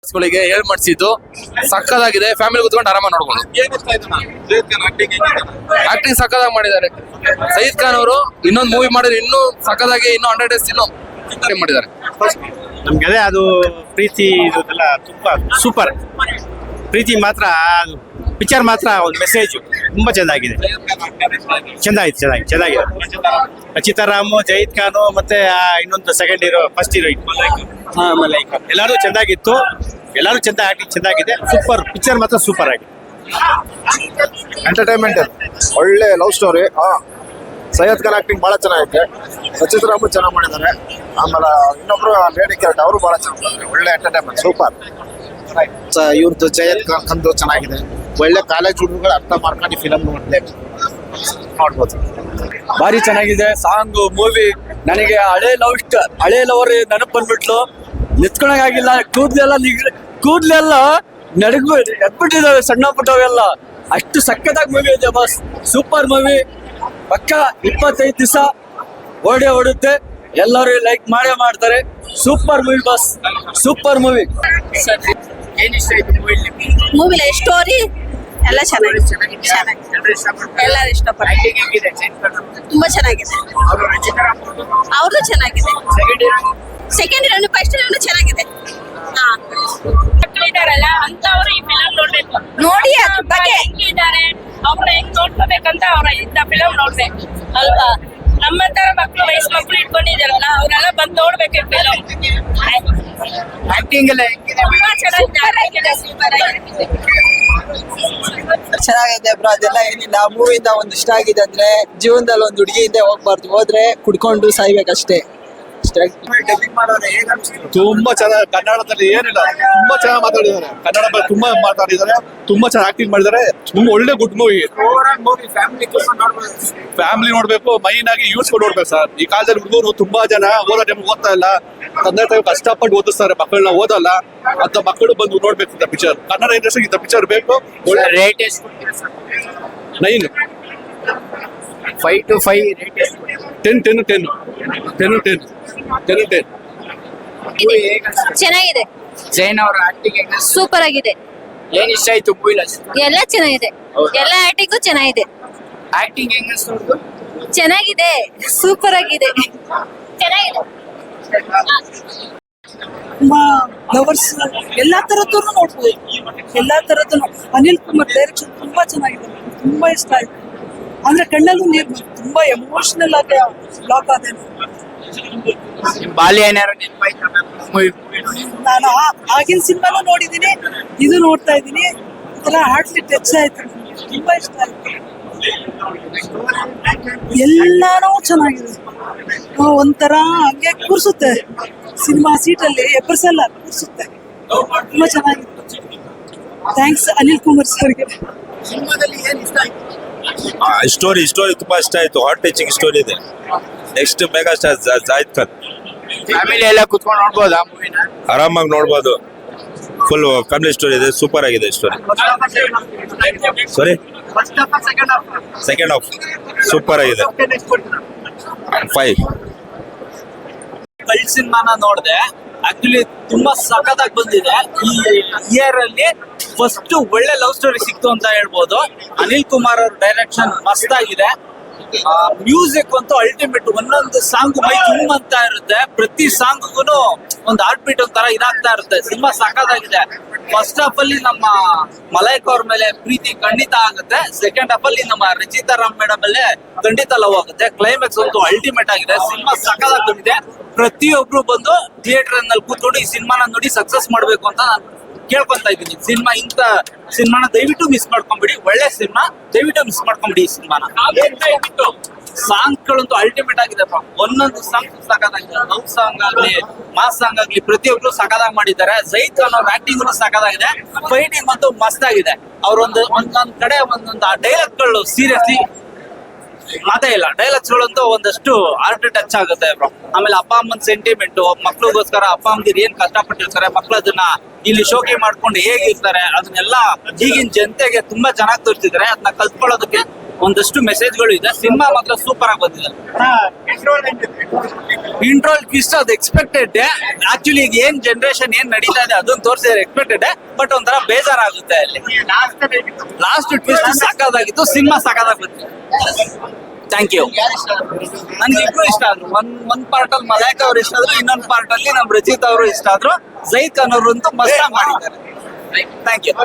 ಗಳಿಗೆ ಹೇಳ್ ಮಾಡಿಸಿದ್ದು ಸಕ್ಕದಾಗಿದೆ. ಫ್ಯಾಮಿಲಿ ಕುತ್ಕೊಂಡು ಆರಾಮ ನೋಡ್ಬೋದು. ಆಕ್ಟಿಂಗ್ ಸಕ್ಕದಾಗಿ ಮಾಡಿದ್ದಾರೆ. ಸಯೀದ್ ಖಾನ್ ಅವರು ಇನ್ನೊಂದು ಮೂವಿ ಮಾಡಿದ್ರೆ ಇನ್ನೂ ಸಕ್ಕದಾಗಿ ಇನ್ನೂ 100 days ಇನ್ನೂ ಮಾಡಿದ್ದಾರೆ. ನಮ್ಗೆ ಅದೇ ಅದು ಪ್ರೀತಿ ಇದೆಲ್ಲ ತುಂಬಾ ಸೂಪರ್. ಪ್ರೀತಿ ಮಾತ್ರ ಪಿಕ್ಚರ್ ಮಾತ್ರ ಒಂದು ಮೆಸೇಜ್ ತುಂಬಾ ಚೆನ್ನಾಗಿದೆ. ಚೆನ್ನಾಗಿದೆ. ರಚಿತಾ ರಾಮ್, ಜಯೀದ್ ಖಾನ್ ಮತ್ತೆ ಇನ್ನೊಂದು second hero, first heroine Malaika ಎಲ್ಲರೂ ಚೆನ್ನಾಗಿತ್ತು. ಎಲ್ಲರೂ ಆಕ್ಟಿಂಗ್ ಚೆನ್ನಾಗಿದೆ. ಸೂಪರ್ ಪಿಕ್ಚರ್ ಮಾತ್ರ ಸೂಪರ್ ಆಗಿದೆ. ಎಂಟರ್ಟೈನ್ಮೆಂಟ್, ಒಳ್ಳೆ love story. Syed Khan acting ಬಹಳ ಚೆನ್ನಾಗೈತೆ. ರಚಿತಾ ರಾಮ್ ಚೆನ್ನಾಗಿ ಮಾಡಿದ್ದಾರೆ. ಆಮೇಲೆ ಇನ್ನೊಬ್ರು ಲೇಡಿ ಕ್ಯಾರೆಕ್ಟರ್ ಅವರು ಬಹಳ ಚೆನ್ನಾಗಿ, ಒಳ್ಳೆ ಎಂಟರ್ಟೈನ್ಮೆಂಟ್ ಸೂಪರ್. ಇವ್ರದ್ದು ಜಯದ್ ಖಾನ್ ಚೆನ್ನಾಗಿದೆ. ಒಳ್ಳೆ ಕಾಲೇಜ್ ಹುಡುಗರು ಅರ್ಥ ಮಾಡ್ಕೊಂಡು ಫಿಲಮ್ ನೋಡ್ಬೋದು. ಭಾರಿ ಚೆನ್ನಾಗಿದೆ. ಸಾಂಗು, ಮೂವಿ ನನಗೆ ಹಳೆ ಲವರ್ ನೆನಪು ಬಂದ್ಬಿಟ್ಲು. ನಿತ್ಕೊಳಕಾಗಿಲ್ಲ. ಕೂದ್ಲೆಲ್ಲ ನಡಗ್ ಎದ್ಬಿಟ್ಟಿದ್ದಾವೆ, ಸಣ್ಣ ಪುಟ್ಟವೆಲ್ಲ. ಅಷ್ಟು ಸಕ್ಕತ್ತಾಗಿ ಮೂವಿ ಇದೆ ಬಸ್. Super movie. ಪಕ್ಕ 25 ದಿವಸ ಓಡುತ್ತೆ. ಎಲ್ಲರೂ ಲೈಕ್ ಮಾಡ್ತಾರೆ. Super movie bus, super movie. Movie story ಎಲ್ಲ ಚೆನ್ನಾಗಿದೆ. ಎಲ್ಲರೂ ಇಷ್ಟಪಡ್ತಾರೆ. ತುಂಬಾ ಚೆನ್ನಾಗಿದೆ. ಅವ್ರದ್ದು ಚೆನ್ನಾಗಿದೆ. ಸೆಕೆಂಡ್ ಹೀರೋನು ಫಸ್ಟ್ ಹೀರೋನು ಚೆನ್ನಾಗಿದೆ. ಮಕ್ಕಳಿದಾರಲ್ಲ ಅಂತವ್ರು ಈ ಫಿಲಂ ನೋಡ್ಬೇಕು. ನೋಡಿ ಅದ್ರ ಬಗ್ಗೆ ಹೆಂಗಿದ್ದಾರೆ, ಅವ್ರನ್ನ ಹೆಂಗ್ ನೋಡ್ಕೋಬೇಕಂತ ಅವ್ರ ಇಂಥ ಫಿಲಂ ನೋಡ್ಬೇಕು ಅಲ್ವಾ. ನಮ್ಮಂತರ ವಯಸ್ಸು ಮಕ್ಳು ಇಟ್ಕೊಂಡಿದಾರಲ್ಲ ಅವ್ರೆಲ್ಲ ಬಂದ್ ನೋಡ್ಬೇಕು ಫಿಲಂ. ಆಕ್ಟಿಂಗ್ ಎಲ್ಲ ತುಂಬಾ ಚೆನ್ನಾಗಿದೆ. ಚೆನ್ನಾಗಿದೆ ಬ್ರೋ. ಅದೆಲ್ಲ ಏನಿಲ್ಲ. ಮೂವಿಯಿಂದ ಒಂದು ಇಷ್ಟ ಆಗಿದೆ ಅಂದ್ರೆ ಜೀವನದಲ್ಲಿ ಒಂದು ಹುಡುಗಿ ಹಿಂದೆ ಹೋಗ್ಬಾರ್ದು. ಹೋದ್ರೆ ಕುಡ್ಕೊಂಡು ಸಾಯ್ಬೇಕಷ್ಟೇ. ತುಂಬಾ ಚೆನ್ನಾಗಿ, ಕನ್ನಡದಲ್ಲಿ ಏನಿಲ್ಲ, ತುಂಬಾ ಚೆನ್ನಾಗಿ ಮಾತಾಡಿದ್ದಾರೆ. ಕನ್ನಡ ಬಗ್ಗೆ ತುಂಬಾ ಮಾತಾಡಿದ್ದಾರೆ. ತುಂಬಾ ಚೆನ್ನಾಗಿ ಆಕ್ಟಿಂಗ್ ಮಾಡಿದ್ದಾರೆ. ತುಂಬಾ ಒಳ್ಳೆ ಗುಡ್ ಮೂವಿ. ಫ್ಯಾಮಿಲಿ ನೋಡ್ಬೇಕು. ಮೈನ್ ಆಗಿ ಯೂಸ್ ನೋಡ್ಬೇಕು ಸರ್. ಈ ಕಾಲದಲ್ಲಿ ಹುಡುಗರು ತುಂಬಾ ಜನ ಓದೋ ಟೈಮ್ ಓದ್ತಾ ಇಲ್ಲ. ತಂದೆ ತಾಯಿ ಕಷ್ಟಪಟ್ಟು ಓದಿಸ್ತಾರೆ, ಮಕ್ಕಳನ್ನ ಓದಲ್ಲ. ಅಂತ ಮಕ್ಕಳು ಬಂದು ನೋಡ್ಬೇಕು ಇಂಥ ಪಿಕ್ಚರ್. ಕನ್ನಡ ಇಂಡಸ್ಟ್ರಿ ಇಂಥ ಪಿಕ್ಚರ್ ಬೇಕು. ಒಳ್ಳೆ ರೇಟ್ 9 5 to 5 10 ಚೆನ್ನಾಗಿದೆ. ಜೈನ್ ಅವರ ಆಕ್ಟಿಂಗ್ ಸೂಪರ್ ಆಗಿದೆ. ಏನ್ ಇಷ್ಟ ಆಯ್ತು ಮೂವಿಲ? ಎಲ್ಲ ಚೆನ್ನಾಗಿದೆ. ಎಲ್ಲ ಆಕ್ಟಿಂಗು ಚೆನ್ನಾಗಿದೆ. ಆಕ್ಟಿಂಗ್ ಹೆಂಗ ಅನ್ಸ್ತು? ಚೆನ್ನಾಗಿದೆ. ಸೂಪರ್ ಆಗಿದೆ. ಚೆನ್ನಾಗಿದೆ. ಲವರ್ಸ್ ಎಲ್ಲಾ ತರದ್ದು ನೋಡ್ಬೋದು. ಎಲ್ಲಾ ತರದ್ದು. ಅನಿಲ್ ಕುಮಾರ್ ಡೈರೆಕ್ಷನ್ ತುಂಬಾ ಚೆನ್ನಾಗಿದೆ. ತುಂಬಾ ಇಷ್ಟ ಆಯ್ತು. ಅಂದ್ರೆ ಕಣ್ಣಲ್ಲೂ ನೀರು ತುಂಬಾ ಎಮೋಷನಲ್ ಆಗಿ ಲಾಕ್ ಆದ. ಬಾಲ್ಯ ಏನಾರು ನೆನಪಾಯ್ತು? ನಾನು ಆಗಿನ ಸಿನಿಮಾನು ನೋಡಿದೀನಿ, ಇದು ನೋಡ್ತಾ ಇದ್ದೀನಿ. ಒಂಥರ ಹಾರ್ಟ್ಲಿ ಟಚ್ ಆಯ್ತು. ತುಂಬಾ ಇಷ್ಟ ಆಯ್ತು. ಎಲ್ಲಾನು ಚೆನ್ನಾಗಿದೆ. ಒಂಥರ ಹಂಗೆ ಕೂರ್ಸುತ್ತೆ. ಸಿನಿಮಾ ಸೀಟಲ್ಲಿ ಎಬ್ಬರ್ಸಲ್ಲ, ಕೂರ್ಸುತ್ತೆ. ತುಂಬಾ ಚೆನ್ನಾಗಿದೆ. ಥ್ಯಾಂಕ್ಸ್ ಅನಿಲ್ ಕುಮಾರ್ ಸರ್ಗೆ. ಸ್ಟೋರಿ ತುಂಬಾ ಇಷ್ಟ ಆಯ್ತು. ಹಾರ್ಟ್ ಟಚಿಂಗ್ ಸ್ಟೋರಿ ಇದೆ. ನೆಕ್ಸ್ಟ್ ಮೆಗಾ ಸ್ಟಾರ್ ಜಾಹಿದ್ ಖಾನ್. ಫ್ಯಾಮಿಲಿ ಎಲ್ಲ ಕುತ್ಕೊಂಡು ನೋಡ್ಬೋದಾ ಮೂವಿನ? ಆರಾಮಾಗಿ ನೋಡ್ಬೋದು. ಫುಲ್ ಫ್ಯಾಮಿಲಿ ಸ್ಟೋರಿ ಇದೆ. ಸೂಪರ್ ಆಗಿದೆ ಸ್ಟೋರಿ. ಸಾರಿ, ಸೆಕೆಂಡ್ ಹಾಫ್ ಸೂಪರ್ ಆಗಿದೆ. 5. ಕಳ್ಳ ಸಿನಿಮಾನ ನೋಡಿದೆ. ಆಕ್ಚುಲಿ ತುಂಬಾ ಸಖತ್ತಾಗಿ ಬಂದಿದೆ. ಈ ಇಯರ್ ಅಲ್ಲಿ ಫಸ್ಟ್ ಒಳ್ಳೆ ಲವ್ ಸ್ಟೋರಿ ಸಿಕ್ತು ಅಂತ ಹೇಳ್ಬೋದು. ಅನಿಲ್ ಕುಮಾರ್ ಅವ್ರ ಡೈರೆಕ್ಷನ್ ಮಸ್ತ್ ಆಗಿದೆ. ಮ್ಯೂಸಿಕ್ ಅಂತೂ ಅಲ್ಟಿಮೇಟ್. ಒಂದೊಂದು ಸಾಂಗ್ ಮೈ ಜುಮ್ ಅಂತ ಇರುತ್ತೆ. ಪ್ರತಿ ಸಾಂಗ್ಗೂ ಒಂದು ಹಾರ್ಟ್ ಬೀಟ್ ಒಂಥರ ಇದಾಗ್ತಾ ಇರುತ್ತೆ. ಸಿನಿಮಾ ಸಖತ್ತಾಗಿದೆ. ಫಸ್ಟ್ ಹಾಫ್ ಅಲ್ಲಿ ನಮ್ಮ ಮಲೈಕಾ ಅವ್ರ ಮೇಲೆ ಪ್ರೀತಿ ಖಂಡಿತ ಆಗುತ್ತೆ. ಸೆಕೆಂಡ್ ಹಾಫ್ ಅಲ್ಲಿ ನಮ್ಮ ರಚಿತಾ ರಾಮ್ ಮೇಡಮ್ ಮೇಲೆ ಖಂಡಿತ ಲವ್ ಆಗುತ್ತೆ. ಕ್ಲೈಮ್ಯಾಕ್ಸ್ ಅಂತೂ ಅಲ್ಟಿಮೇಟ್ ಆಗಿದೆ. ಸಿನಿಮಾ ಸಖತ್ತಾಗಿ ಬಂದಿದೆ. ಪ್ರತಿಯೊಬ್ರು ಬಂದು ಥಿಯೇಟರ್ ನಲ್ಲಿ ಕೂತ್ಕೊಂಡು ಈ ಸಿನಿಮಾನ ನೋಡಿ ಸಕ್ಸಸ್ ಮಾಡ್ಬೇಕು ಅಂತ ನಾನು ಕೇಳ್ಕೊಂತ ಇದ್ದೀನಿ. ಇಂಥ ಸಿನಿಮಾನ ದಯವಿಟ್ಟು ಮಿಸ್ ಮಾಡ್ಕೊಂಬಿಡಿ. ಒಳ್ಳೆ ಸಿನಿಮಾ, ದಯವಿಟ್ಟು ಮಿಸ್ ಮಾಡ್ಕೊಂಬಿಡಿ ಈ ಸಿನಿಮಾನ. ಸಾಂಗ್ ಗಳಂತೂ ಅಲ್ಟಿಮೇಟ್ ಆಗಿದೆ. ಒಂದೊಂದು ಸಾಂಗ್ ಸಖತ್ತಾಗಿದೆ. ಲವ್ ಸಾಂಗ್ ಆಗ್ಲಿ, ಮಾಸ್ ಸಾಂಗ್ ಆಗ್ಲಿ, ಪ್ರತಿಯೊಬ್ರು ಸಖತ್ತಾಗಿ ಮಾಡಿದ್ದಾರೆ. ಜೈದ್ ಖಾನ್ ಅವ್ರ ಆಕ್ಟಿಂಗ್ ಸಖತ್ತಾಗಿದೆ. ಫೈಟಿಂಗ್ ಅಂತೂ ಮಸ್ತ್ ಆಗಿದೆ. ಒಂದೊಂದ್ ಕಡೆ ಒಂದೊಂದು ಡೈಲಾಗ್ಗಳು ಸೀರಿಯಸ್ಲಿ ಮಾತೇ ಇಲ್ಲ. ಡೈಲಾಗ್ಸ್ ಗಳಂತೂ ಒಂದಷ್ಟು ಹಾರ್ಟ್ ಟಚ್ ಆಗುತ್ತೆ ಬ್ರೋ. ಆಮೇಲೆ ಅಪ್ಪ ಅಮ್ಮನ ಸೆಂಟಿಮೆಂಟ್, ಮಕ್ಳಿಗೋಸ್ಕರ ಅಪ್ಪ ಅಮ್ಮದಿರು ಏನ್ ಕಷ್ಟಪಟ್ಟಿರ್ತಾರೆ, ಮಕ್ಳು ಅದನ್ನ ಇಲ್ಲಿ ಶೋಕಿ ಮಾಡ್ಕೊಂಡು ಹೇಗಿರ್ತಾರೆ, ಅದನ್ನೆಲ್ಲ ಈಗಿನ ಜನತೆಗೆ ತುಂಬಾ ಚೆನ್ನಾಗಿ ತೋರಿಸಿದ್ದಾರೆ. ಅದನ್ನ ಕಲ್ತ್ಕೊಳ್ಳೋದಕ್ಕೆ ಒಂದಷ್ಟು ಮೆಸೇಜ್ಗಳು ಇದೆ. ಸಿನಿಮಾ ಮಾತ್ರ ಸೂಪರ್ ಆಗಿ ಬಂದಿದೆ. ಇಂಟ್ರೋಲ್ ಇಷ್ಟ ಅದು ಎಕ್ಸ್ಪೆಕ್ಟೆಡ್. ಆಕ್ಚುಲಿ ಈಗ ಏನ್ ಜನರೇಷನ್ ಏನ್ ನಡೀತಾ ಇದೆ ಅದನ್ನ ತೋರಿಸಿದ್ರೆ ಎಕ್ಸ್ಪೆಕ್ಟೆಡ್, ಬಟ್ ಒಂಥರ ಬೇಜಾರಾಗುತ್ತೆ ಅಲ್ಲಿ. ಲಾಸ್ಟ್ ಟ್ವಿಸ್ಟ್ ಸಾಕಾಗಿತ್ತು, ಸಿನಿಮಾ ಸಾಕಾಗಿ ಬಂದಿದೆ. Thank you. ನನ್ಗೆ ಇಬ್ರು ಇಷ್ಟ ಆದ್ರು. ಒಂದ್ ಪಾರ್ಟ್ ಅಲ್ಲಿ ಮಲೈಕಾ ಅವ್ರು ಇಷ್ಟ ಆದ್ರು, ಇನ್ನೊಂದ್ ಪಾರ್ಟ್ ಅಲ್ಲಿ ನಮ್ ರಚಿತ್ ಅವರು ಇಷ್ಟ ಆದ್ರು. ಜೈದ್ ಖಾನ್ ಅವರು ಅಂತೂ ಮಸ್ತ್ ಮಾಡಿದ್ದಾರೆ. Thank you.